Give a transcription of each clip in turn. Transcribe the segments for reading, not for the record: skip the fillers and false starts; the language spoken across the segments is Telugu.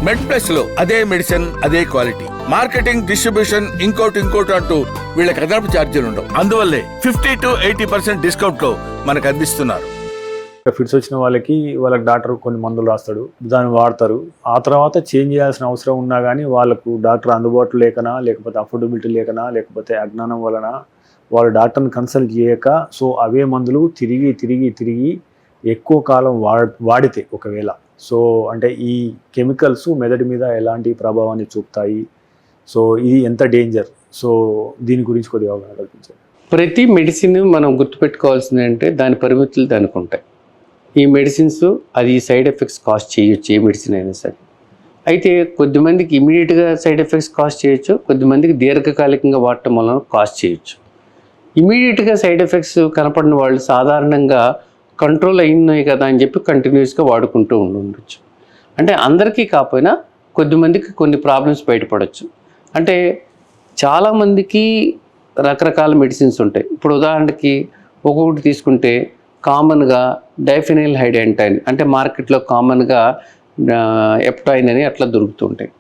మెడ్ ప్లస్ లో అదే మెడిసిన్ అదే క్వాలిటీ, మార్కెటింగ్ డిస్ట్రిబ్యూషన్ ఇంకోటి అంటూ వీళ్ళకి అదనపు ఛార్జీలు ఉండవు. అందువల్లే 50 to 80% డిస్కౌంట్ లో మనకు అందిస్తున్నారు. ఫిట్స్ వచ్చిన వాళ్ళకి డాక్టర్ కొన్ని మందులు రాస్తాడు, దాన్ని వాడతారు. ఆ తర్వాత చేంజ్ చేయాల్సిన అవసరం ఉన్నా కానీ వాళ్ళకు డాక్టర్ అందుబాటులో లేకనా, లేకపోతే అఫోర్డబిలిటీ లేకనా, లేకపోతే అజ్ఞానం వలన వాళ్ళు డాక్టర్ని కన్సల్ట్ చేయక, సో అవే మందులు తిరిగి ఎక్కువ కాలం వాడితే ఒకవేళ, సో అంటే ఈ కెమికల్స్ మెదడు మీద ఎలాంటి ప్రభావాన్ని చూపుతాయి, సో ఇది ఎంత డేంజర్, సో దీని గురించి కొద్దిగా అవగాహన కల్పించారు. ప్రతి మెడిసిన్ మనం గుర్తుపెట్టుకోవాల్సింది అంటే దాని పరిమితులు దానికి ఉంటాయి. ఈ మెడిసిన్స్ అది సైడ్ ఎఫెక్ట్స్ కాస్ట్ చేయొచ్చు, ఏ మెడిసిన్ అయినా సరే. అయితే కొద్దిమందికి ఇమీడియట్గా సైడ్ ఎఫెక్ట్స్ కాస్ట్ చేయొచ్చు, కొద్దిమందికి దీర్ఘకాలికంగా వాడటం వలన కాస్ట్ చేయొచ్చు. ఇమీడియట్గా సైడ్ ఎఫెక్ట్స్ కనపడిన వాళ్ళు సాధారణంగా కంట్రోల్ అయినాయి కదా అని చెప్పి కంటిన్యూస్గా వాడుకుంటూ ఉండొచ్చు. అంటే అందరికీ కాకపోయినా కొద్దిమందికి కొన్ని ప్రాబ్లమ్స్ బయటపడవచ్చు. అంటే చాలామందికి రకరకాల మెడిసిన్స్ ఉంటాయి. ఇప్పుడు ఉదాహరణకి ఒక్కొక్కటి తీసుకుంటే కామన్గా డైఫెనైల్ హైడ్యాంటైన్ అంటే మార్కెట్లో కామన్గా ఎప్టైన్ అని అట్లా దొరుకుతుంటాయి.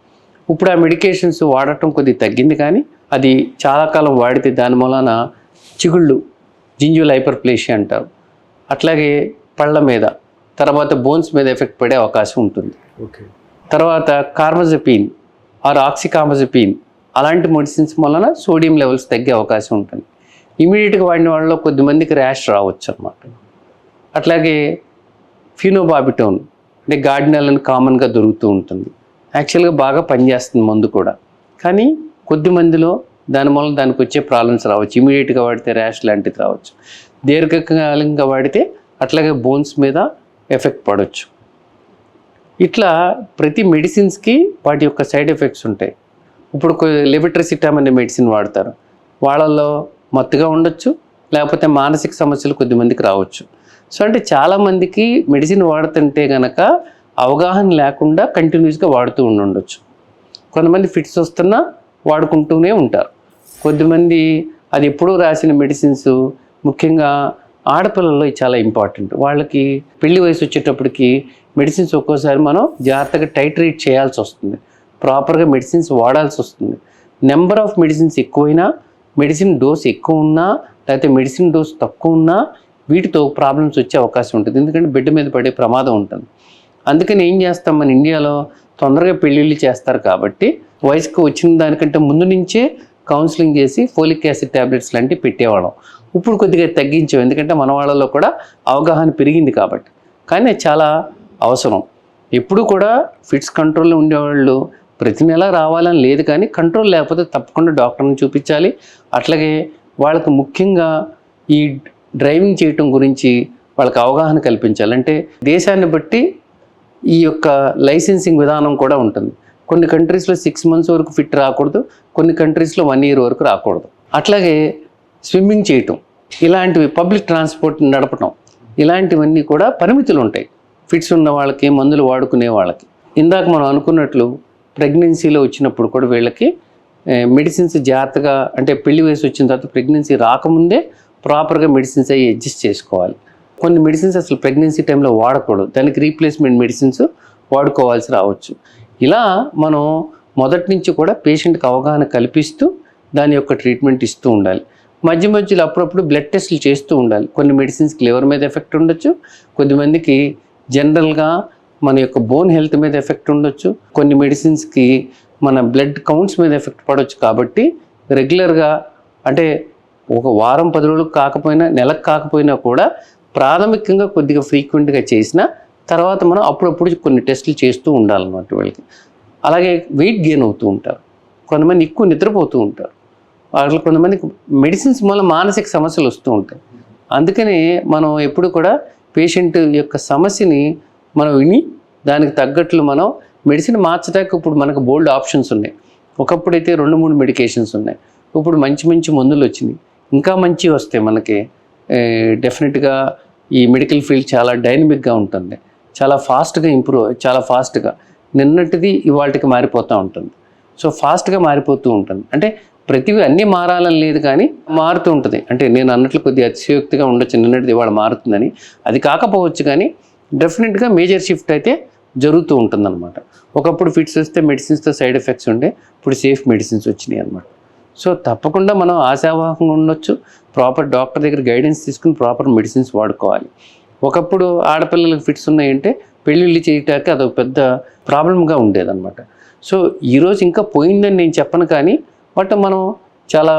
ఇప్పుడు ఆ మెడికేషన్స్ వాడటం కొద్దిగా తగ్గింది, కానీ అది చాలా కాలం వాడితే దాని మూలన చిగుళ్ళు, జింజువల్ హైపర్ప్లేషియా అంటారు, అట్లాగే పళ్ళ మీద, తర్వాత బోన్స్ మీద ఎఫెక్ట్ పడే అవకాశం ఉంటుంది. ఓకే. తర్వాత కార్బజపీన్ ఆర్ ఆక్సికార్బజపీన్ అలాంటి మెడిసిన్స్ వలన సోడియం లెవెల్స్ తగ్గే అవకాశం ఉంటుంది. ఇమీడియట్గా వాడిన వాళ్ళలో కొద్దిమందికి ర్యాష్ రావచ్చు అన్నమాట. అట్లాగే ఫినోబాబిటోన్ అంటే గార్డినల్ అని కామన్గా దొరుకుతూ ఉంటుంది. యాక్చువల్గా బాగా పనిచేస్తుంది మందు కూడా, కానీ కొద్ది మందిలో దానివల్ల దానికి వచ్చే ప్రాబ్లమ్స్ రావచ్చు. ఇమీడియట్గా వాడితే ర్యాష్ లాంటిది రావచ్చు. దీర్ఘకాలికంగా వాడితే అట్లాగే బోన్స్ మీద ఎఫెక్ట్ పడవచ్చు. ఇట్లా ప్రతి మెడిసిన్స్కి వాటి యొక్క సైడ్ ఎఫెక్ట్స్ ఉంటాయి. ఇప్పుడు లెవిట్రిసిటామ్ అనే మెడిసిన్ వాడతారు, వాళ్ళల్లో మత్తుగా ఉండొచ్చు, లేకపోతే మానసిక సమస్యలు కొద్దిమందికి రావచ్చు. సో అంటే చాలామందికి మెడిసిన్ వాడుతుంటే కనుక అవగాహన లేకుండా కంటిన్యూస్గా వాడుతూ ఉండొచ్చు. కొంతమంది ఫిట్స్ వస్తున్నా వాడుకుంటూనే ఉంటారు. కొద్దిమంది అది ఎప్పుడూ రాసిన మెడిసిన్స్, ముఖ్యంగా ఆడపిల్లల్లో చాలా ఇంపార్టెంట్. వాళ్ళకి పెళ్లి వయసు వచ్చేటప్పటికి మెడిసిన్స్ ఒక్కోసారి మనం జాగ్రత్తగా టైట్రేట్ చేయాల్సి వస్తుంది, ప్రాపర్గా మెడిసిన్స్ వాడాల్సి వస్తుంది. నెంబర్ ఆఫ్ మెడిసిన్స్ ఎక్కువైనా, మెడిసిన్ డోస్ ఎక్కువ ఉన్నా, లేకపోతే మెడిసిన్ డోస్ తక్కువ ఉన్నా వీటితో ప్రాబ్లమ్స్ వచ్చే అవకాశం ఉంటుంది. ఎందుకంటే బిడ్డ మీద పడే ప్రమాదం ఉంటుంది. అందుకని ఏం చేస్తాం, మన ఇండియాలో తొందరగా పెళ్ళిళ్ళు చేస్తారు కాబట్టి వయసుకు వచ్చిన దానికంటే ముందు నుంచే కౌన్సిలింగ్ చేసి ఫోలిక్ యాసిడ్ ట్యాబ్లెట్స్ లాంటివి పెట్టేవాళ్ళం. ఇప్పుడు కొద్దిగా తగ్గించాం, ఎందుకంటే మన వాళ్ళలో కూడా అవగాహన పెరిగింది కాబట్టి. కానీ అది చాలా అవసరం. ఎప్పుడు కూడా ఫిట్స్ కంట్రోల్లో ఉండేవాళ్ళు ప్రతి నెల రావాలని లేదు, కానీ కంట్రోల్ లేకపోతే తప్పకుండా డాక్టర్ని చూపించాలి. అట్లాగే వాళ్ళకు ముఖ్యంగా ఈ డ్రైవింగ్ చేయటం గురించి వాళ్ళకి అవగాహన కల్పించాలి. అంటే దేశాన్ని బట్టి ఈ యొక్క లైసెన్సింగ్ విధానం కూడా ఉంటుంది. కొన్ని కంట్రీస్లో 6 months వరకు ఫిట్ రాకూడదు, కొన్ని కంట్రీస్లో 1 year వరకు రాకూడదు. అట్లాగే స్విమ్మింగ్ చేయటం, ఇలాంటివి, పబ్లిక్ ట్రాన్స్పోర్ట్ నడపటం, ఇలాంటివన్నీ కూడా పరిమితులు ఉంటాయి ఫిట్స్ ఉన్న వాళ్ళకి, మందులు వాడుకునే వాళ్ళకి. ఇందాక మనం అనుకున్నట్లు ప్రెగ్నెన్సీలో వచ్చినప్పుడు కూడా వీళ్ళకి మెడిసిన్స్ జాగ్రత్తగా, అంటే పెళ్లి వయసు వచ్చిన తర్వాత ప్రెగ్నెన్సీ రాకముందే ప్రాపర్గా మెడిసిన్స్ అవి అడ్జస్ట్ చేసుకోవాలి. కొన్ని మెడిసిన్స్ అసలు ప్రెగ్నెన్సీ టైంలో వాడకూడదు, దానికి రీప్లేస్మెంట్ మెడిసిన్స్ వాడుకోవాల్సి రావచ్చు. ఇలా మనం మొదటి నుంచి కూడా పేషెంట్కి అవగాహన కల్పిస్తూ దాని యొక్క ట్రీట్మెంట్ ఇస్తూ ఉండాలి. మధ్య మధ్యలో అప్పుడప్పుడు బ్లడ్ టెస్టులు చేస్తూ ఉండాలి. కొన్ని మెడిసిన్స్కి లివర్ మీద ఎఫెక్ట్ ఉండొచ్చు, కొద్దిమందికి జనరల్గా మన యొక్క బోన్ హెల్త్ మీద ఎఫెక్ట్ ఉండొచ్చు, కొన్ని మెడిసిన్స్కి మన బ్లడ్ కౌంట్స్ మీద ఎఫెక్ట్ పడవచ్చు. కాబట్టి రెగ్యులర్గా, అంటే ఒక వారం 10 రోజులకు కాకపోయినా, నెలకు కాకపోయినా కూడా ప్రాథమికంగా కొద్దిగా ఫ్రీక్వెంట్గా చేసిన తర్వాత మనం అప్పుడప్పుడు కొన్ని టెస్టులు చేస్తూ ఉండాలన్నమాట వీళ్ళకి. అలాగే వెయిట్ గెయిన్ అవుతూ ఉంటారు, కొంతమంది ఎక్కువ నిద్రపోతూ ఉంటారు, వాళ్ళకి కొంతమందికి మెడిసిన్స్ వల్ల మానసిక సమస్యలు వస్తూ ఉంటాయి. అందుకని మనం ఎప్పుడు కూడా పేషెంట్ యొక్క సమస్యని మనం విని దానికి తగ్గట్లు మనం మెడిసిన్ మార్చడానికి ఇప్పుడు మనకు బోల్డ్ ఆప్షన్స్ ఉన్నాయి. ఒకప్పుడైతే 2-3 మెడికేషన్స్ ఉన్నాయి, ఇప్పుడు మంచి మంచి మందులు వచ్చినాయి, ఇంకా మంచి వస్తాయి మనకి. డెఫినెట్గా ఈ మెడికల్ ఫీల్డ్ చాలా డైనమిక్గా ఉంటుంది, చాలా ఫాస్ట్గా ఇంప్రూవ్, చాలా ఫాస్ట్గా నిన్నటిది ఇవాళకి మారిపోతూ ఉంటుంది. సో ఫాస్ట్గా మారిపోతూ ఉంటుంది. అంటే ప్రతివి అన్నీ మారాలని లేదు, కానీ మారుతూ ఉంటుంది. అంటే నేను అన్నట్లు కొద్దిగా అతిశయోక్తిగా ఉండొచ్చు, నిన్నటిది ఇవాళ మారుతుందని, అది కాకపోవచ్చు. కానీ డెఫినెట్గా మేజర్ షిఫ్ట్ అయితే జరుగుతూ ఉంటుందన్నమాట. ఒకప్పుడు ఫిట్స్ వస్తే మెడిసిన్స్తో సైడ్ ఎఫెక్ట్స్ ఉండే, ఇప్పుడు సేఫ్ మెడిసిన్స్ వచ్చినాయి అన్నమాట. సో తప్పకుండా మనం ఆశావాహంగా ఉండొచ్చు, ప్రాపర్ డాక్టర్ దగ్గర గైడెన్స్ తీసుకుని ప్రాపర్ మెడిసిన్స్ వాడుకోవాలి. ఒకప్పుడు ఆడపిల్లలకు ఫిట్స్ ఉన్నాయంటే పెళ్ళిళ్ళు చేయటానికి అదొక పెద్ద ప్రాబ్లంగా ఉండేదన్నమాట. సో ఈరోజు ఇంకా పోయిందని నేను చెప్పను, కానీ బట్ మనం చాలా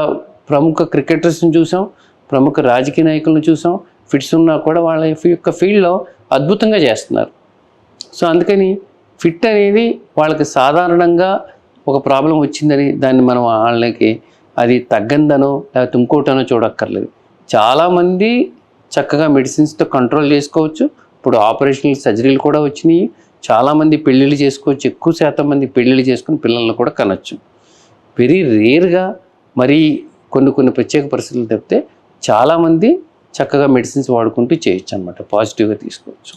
ప్రముఖ క్రికెటర్స్ని చూసాం, ప్రముఖ రాజకీయ నాయకులను చూసాం, ఫిట్స్ ఉన్నా కూడా వాళ్ళ యొక్క ఫీల్డ్లో అద్భుతంగా చేస్తున్నారు. సో అందుకని ఫిట్ అనేది వాళ్ళకి సాధారణంగా ఒక ప్రాబ్లం వచ్చిందని దాన్ని మనం వాళ్ళకి అది తగ్గందనో లేకపోతే ఇంకోటనో చూడక్కర్లేదు. చాలామంది చక్కగా మెడిసిన్స్తో కంట్రోల్ చేసుకోవచ్చు. ఇప్పుడు ఆపరేషనల్ సర్జరీలు కూడా వచ్చినాయి. చాలామంది పెళ్ళిళ్ళు చేసుకోవచ్చు, ఎక్కువ శాతం మంది పెళ్ళిళ్ళు చేసుకుని పిల్లలను కూడా కనొచ్చు. వెరీ రేర్గా మరి కొన్ని ప్రత్యేక పరిస్థితులు తప్పితే చాలామంది చక్కగా మెడిసిన్స్ వాడుకుంటూ చేయొచ్చు అనమాట, పాజిటివ్గా తీసుకోవచ్చు.